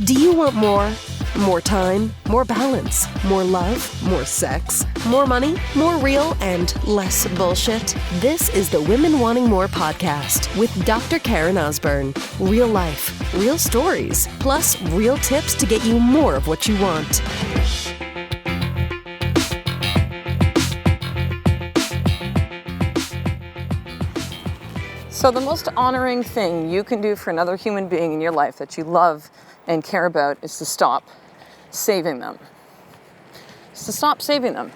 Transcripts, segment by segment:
Do you want more? More time, more balance, more love, more sex, more money, more real, and less bullshit? This is the Women Wanting More podcast with Dr. Karen Osborne. Real life, real stories, plus real tips to get you more of what you want. So the most honoring thing you can do for another human being in your life that you love and care about is to stop saving them. It's to stop saving them.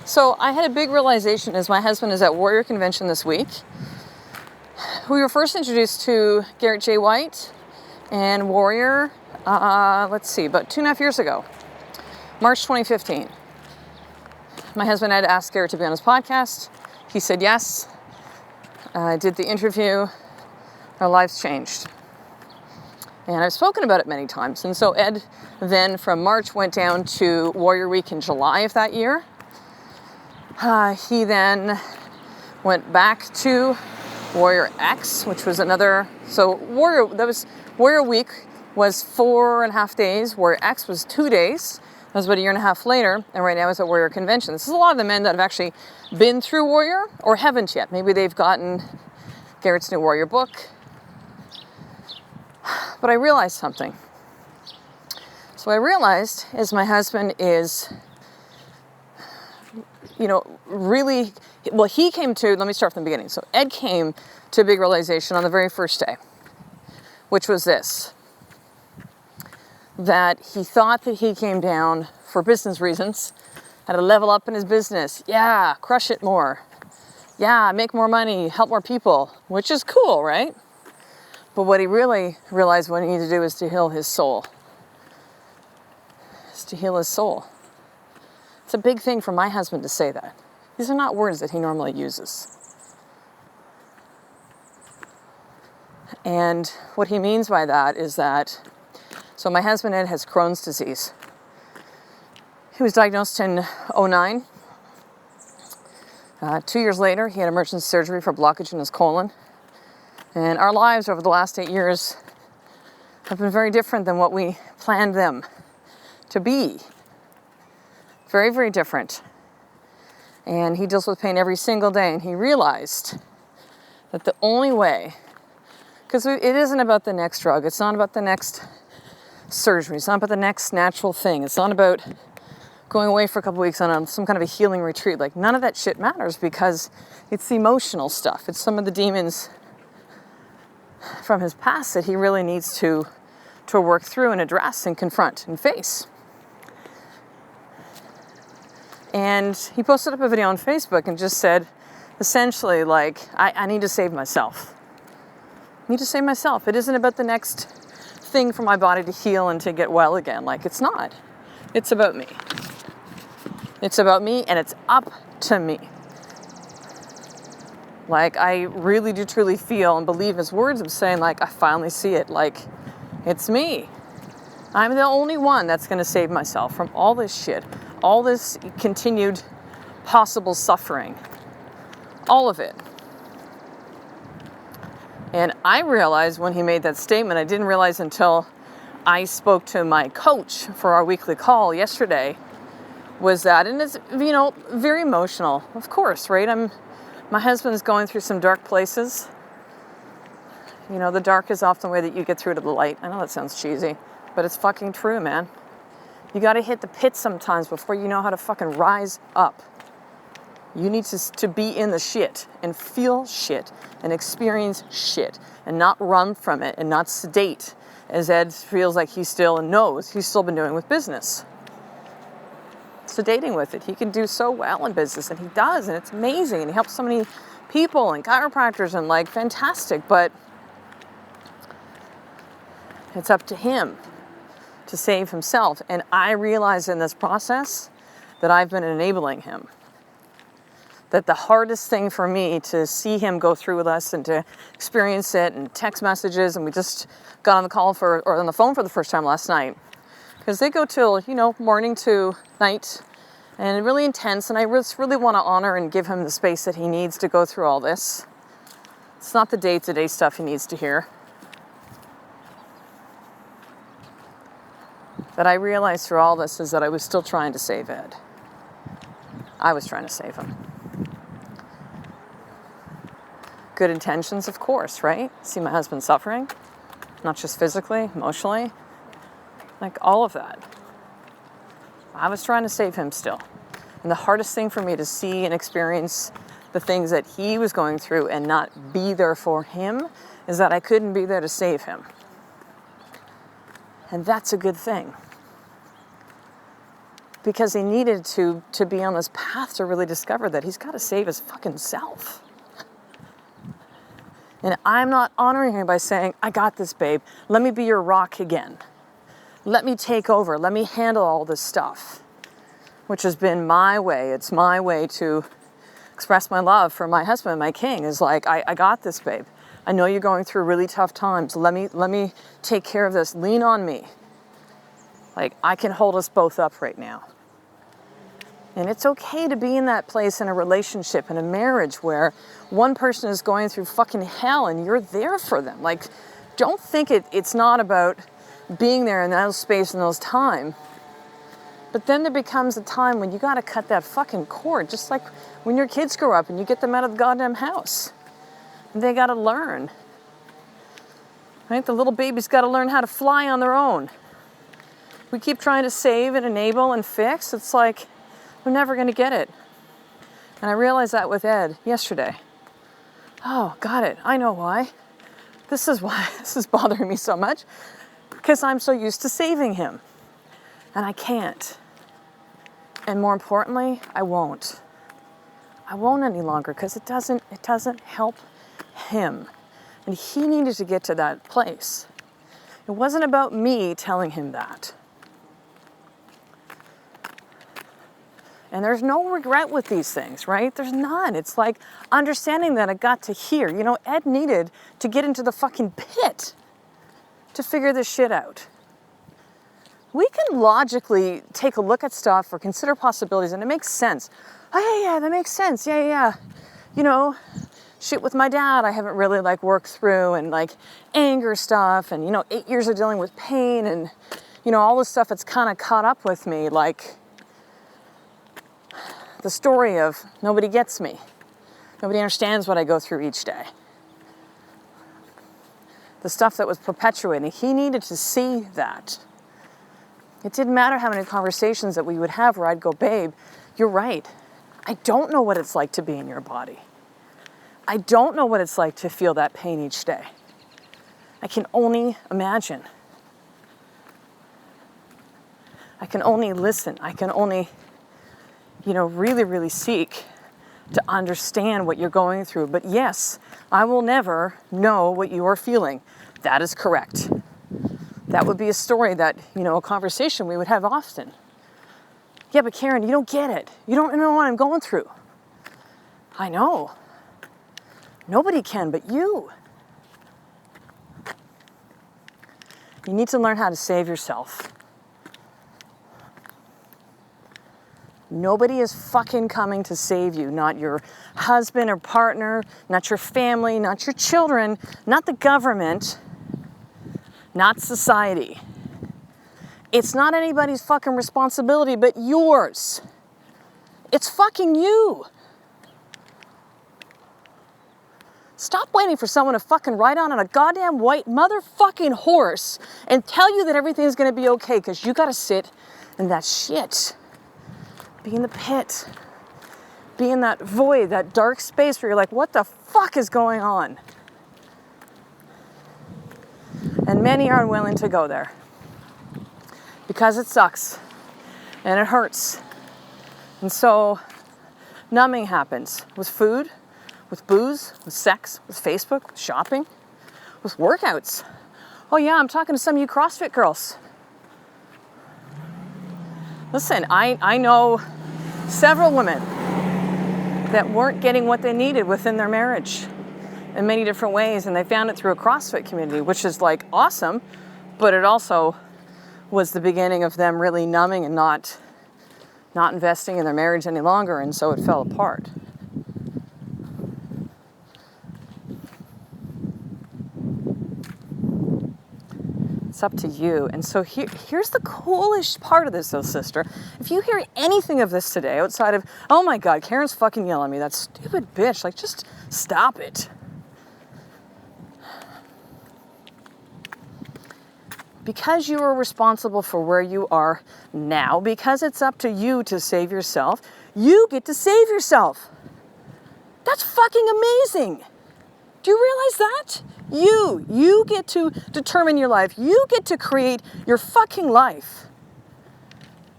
So I had a big realization as my husband is at Warrior Convention this week. We were first introduced to Garrett J. White and Warrior, about 2.5 years ago, March 2015. My husband had asked Garrett to be on his podcast. He said yes. I did the interview. Our lives changed. And I've spoken about it many times. And so Ed then from March went down to Warrior Week in July of that year. He then went back to Warrior X, which was another, Warrior Week was 4.5 days. Warrior X was 2 days. That was about 1.5 years later. And right now it's at Warrior Convention. This is a lot of the men that have actually been through Warrior or haven't yet. Maybe they've gotten Garrett's new Warrior book. But I realized something. So I realized as my husband is, he came to, let me start from the beginning. So Ed came to a big realization on the very first day, which was this, that he thought that he came down for business reasons, had to level up in his business. Yeah, crush it more. Yeah, make more money, help more people, which is cool, right? But what he really realized what he needed to do is to heal his soul. It's to heal his soul. It's a big thing for my husband to say that. These are not words that he normally uses. And what he means by that is that, so my husband Ed has Crohn's disease. He was diagnosed in 2009. 2 years later, he had emergency surgery for blockage in his colon. And our lives over the last 8 years have been very different than what we planned them to be. Very, very different. And he deals with pain every single day. And he realized that the only way, because it isn't about the next drug. It's not about the next surgery. It's not about the next natural thing. It's not about going away for a couple weeks on some kind of a healing retreat. Like, none of that shit matters because it's the emotional stuff. It's some of the demons from his past that he really needs to work through and address and confront and face. And he posted up a video on Facebook and just said, essentially, like, I need to save myself. I need to save myself. It isn't about the next thing for my body to heal and to get well again. Like, it's not. It's about me. It's about me, and it's up to me. Like, I really do truly feel and believe his words of saying, like, I finally see it. Like, it's me. I'm the only one that's going to save myself from all this shit, all this continued possible suffering, all of it. And I realized when he made that statement, I didn't realize until I spoke to my coach for our weekly call yesterday, was that, and it's, very emotional, of course, right? My husband's going through some dark places. The dark is often the way that you get through to the light. I know that sounds cheesy, but it's fucking true, man. You got to hit the pit sometimes before you know how to fucking rise up. You need to be in the shit and feel shit and experience shit and not run from it and not sedate, as Ed feels like he still knows he's still been doing with business. Sedating with it. He can do so well in business, and he does, and it's amazing, and he helps so many people and chiropractors and like fantastic, but it's up to him to save himself. And I realize in this process that I've been enabling him. That the hardest thing for me to see him go through with us and to experience it and text messages, and we just got on the phone for the first time last night, because they go till, morning to night, and really intense, and I just really want to honor and give him the space that he needs to go through all this. It's not the day-to-day stuff he needs to hear. that I realized through all this is that I was still trying to save Ed. I was trying to save him. Good intentions, of course, right? See my husband suffering, not just physically, emotionally, like all of that. I was trying to save him still. And the hardest thing for me to see and experience the things that he was going through and not be there for him is that I couldn't be there to save him. And that's a good thing. Because he needed to be on this path to really discover that he's got to save his fucking self. And I'm not honoring him by saying, I got this, babe. Let me be your rock again. Let me take over. Let me handle all this stuff. Which has been my way. It's my way to express my love for my husband, my king, is like, I got this, babe. I know you're going through really tough times. Let me take care of this. Lean on me. Like, I can hold us both up right now. And it's okay to be in that place in a relationship, in a marriage where one person is going through fucking hell and you're there for them. Like, don't think it's not about being there in that space and those time. But then there becomes a time when you got to cut that fucking cord, just like when your kids grow up and you get them out of the goddamn house. And they got to learn. Right? The little baby's got to learn how to fly on their own. We keep trying to save and enable and fix. It's like, we're never going to get it. And I realized that with Ed yesterday. Oh, got it. I know why. This is why this is bothering me so much. Because I'm so used to saving him. And I can't. And more importantly, I won't. I won't any longer because it doesn't help him. And he needed to get to that place. It wasn't about me telling him that. And there's no regret with these things, right? There's none. It's like understanding that I got to hear. You know, Ed needed to get into the fucking pit to figure this shit out. We can logically take a look at stuff or consider possibilities and it makes sense. Oh yeah, that makes sense. Yeah. You know, shit with my dad I haven't really like worked through, and like anger stuff, and 8 years of dealing with pain, and all this stuff that's kind of caught up with me, like the story of nobody gets me. Nobody understands what I go through each day. The stuff that was perpetuating. He needed to see that. It didn't matter how many conversations that we would have where I'd go, babe, you're right. I don't know what it's like to be in your body. I don't know what it's like to feel that pain each day. I can only imagine. I can only listen. I can only really, really seek to understand what you're going through. But yes, I will never know what you are feeling. That is correct. That would be a story that, a conversation we would have often. Yeah, but Karen, you don't get it. You don't know what I'm going through. I know. Nobody can but you. You need to learn how to save yourself. Nobody is fucking coming to save you. Not your husband or partner, not your family, not your children, not the government, not society. It's not anybody's fucking responsibility but yours. It's fucking you. Stop waiting for someone to fucking ride on a goddamn white motherfucking horse and tell you that everything's gonna be okay, because you gotta sit in that shit. Be in the pit. Be in that void, that dark space where you're like, what the fuck is going on? And many are unwilling to go there. Because it sucks. And it hurts. And so numbing happens with food, with booze, with sex, with Facebook, with shopping, with workouts. Oh yeah, I'm talking to some of you CrossFit girls. Listen, I know several women that weren't getting what they needed within their marriage in many different ways, and they found it through a CrossFit community, which is like awesome, but it also was the beginning of them really numbing and not investing in their marriage any longer, and so it fell apart. It's up to you. And so here's the coolest part of this, though, sister. If you hear anything of this today outside of, oh my God, Karen's fucking yelling at me, that stupid bitch, like, just stop it. Because you are responsible for where you are now, because it's up to you to save yourself, you get to save yourself. That's fucking amazing. Do you realize that? You get to determine your life. You get to create your fucking life.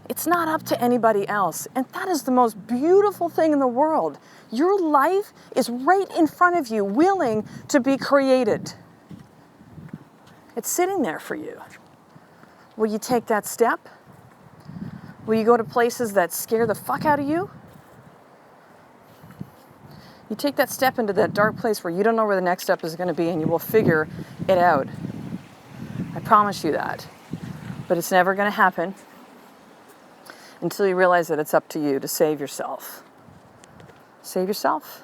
It's not up to anybody else. And that is the most beautiful thing in the world. Your life is right in front of you, willing to be created. It's sitting there for you. Will you take that step? Will you go to places that scare the fuck out of you? You take that step into that dark place where you don't know where the next step is going to be, and you will figure it out. I promise you that. But it's never going to happen until you realize that it's up to you to save yourself. Save yourself.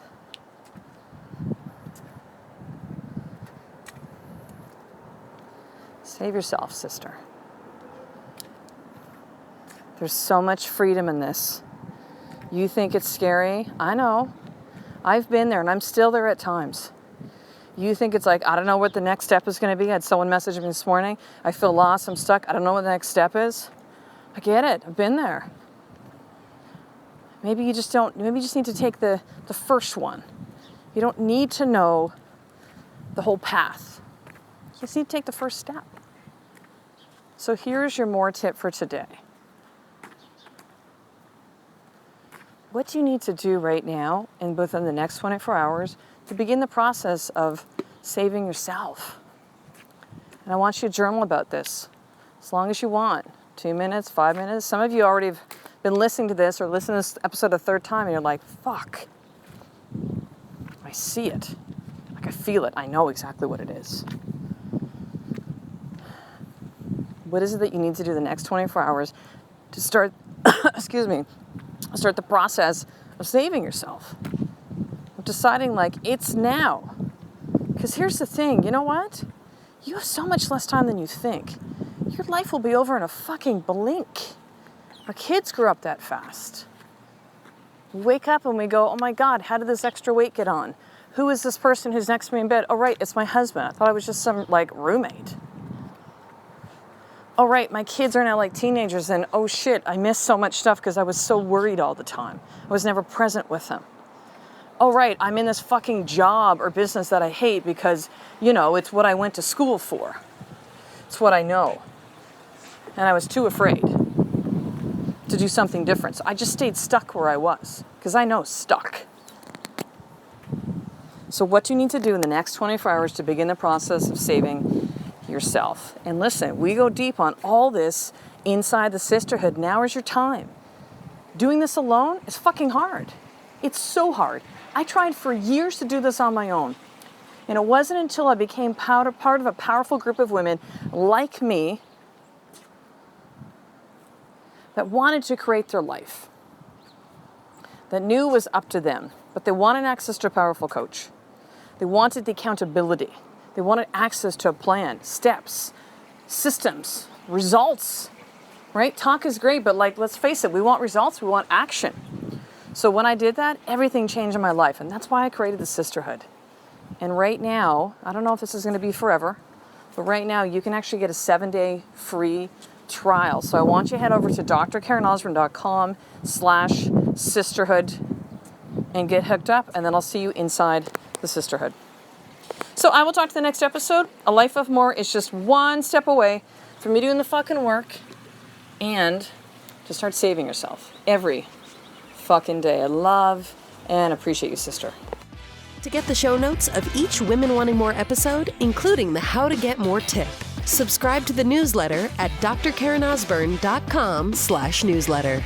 Save yourself, sister. There's so much freedom in this. You think it's scary? I know. I've been there, and I'm still there at times. You think it's like, I don't know what the next step is going to be. I had someone message me this morning. I feel lost. I'm stuck. I don't know what the next step is. I get it. I've been there. Maybe you just need to take the first one. You don't need to know the whole path. You just need to take the first step. So here's your more tip for today. What do you need to do right now and within the next 24 hours to begin the process of saving yourself? And I want you to journal about this as long as you want. 2 minutes, 5 minutes. Some of you already have been listening to this or listening to this episode a third time and you're like, fuck. I see it. Like I feel it. I know exactly what it is. What is it that you need to do the next 24 hours to start, start the process of saving yourself? Of deciding like, it's now. Because here's the thing, you know what? You have so much less time than you think. Your life will be over in a fucking blink. Our kids grew up that fast. We wake up and we go, oh my God, how did this extra weight get on? Who is this person who's next to me in bed? Oh right, it's my husband. I thought I was just some like roommate. Oh right, my kids are now like teenagers and oh shit, I missed so much stuff because I was so worried all the time. I was never present with them. Oh right, I'm in this fucking job or business that I hate because, you know, it's what I went to school for. It's what I know. And I was too afraid to do something different. So I just stayed stuck where I was because I know stuck. So what you need to do in the next 24 hours to begin the process of saving yourself. And listen, we go deep on all this inside the sisterhood. Now is your time. Doing this alone is fucking hard. It's so hard. I tried for years to do this on my own. And it wasn't until I became part of a powerful group of women like me that wanted to create their life, that knew it was up to them, but they wanted access to a powerful coach. They wanted the accountability. They wanted access to a plan, steps, systems, results, right? Talk is great, but like, let's face it, we want results, we want action. So when I did that, everything changed in my life, and that's why I created the sisterhood. And right now, I don't know if this is going to be forever, but right now you can actually get a 7-day free trial. So I want you to head over to drkarenosborne.com/sisterhood and get hooked up, and then I'll see you inside the sisterhood. So I will talk to the next episode. A life of more is just one step away from me doing the fucking work and to start saving yourself every fucking day. I love and appreciate you, sister. To get the show notes of each Women Wanting More episode, including the How to Get More tip, subscribe to the newsletter at drkarenosborne.com/newsletter.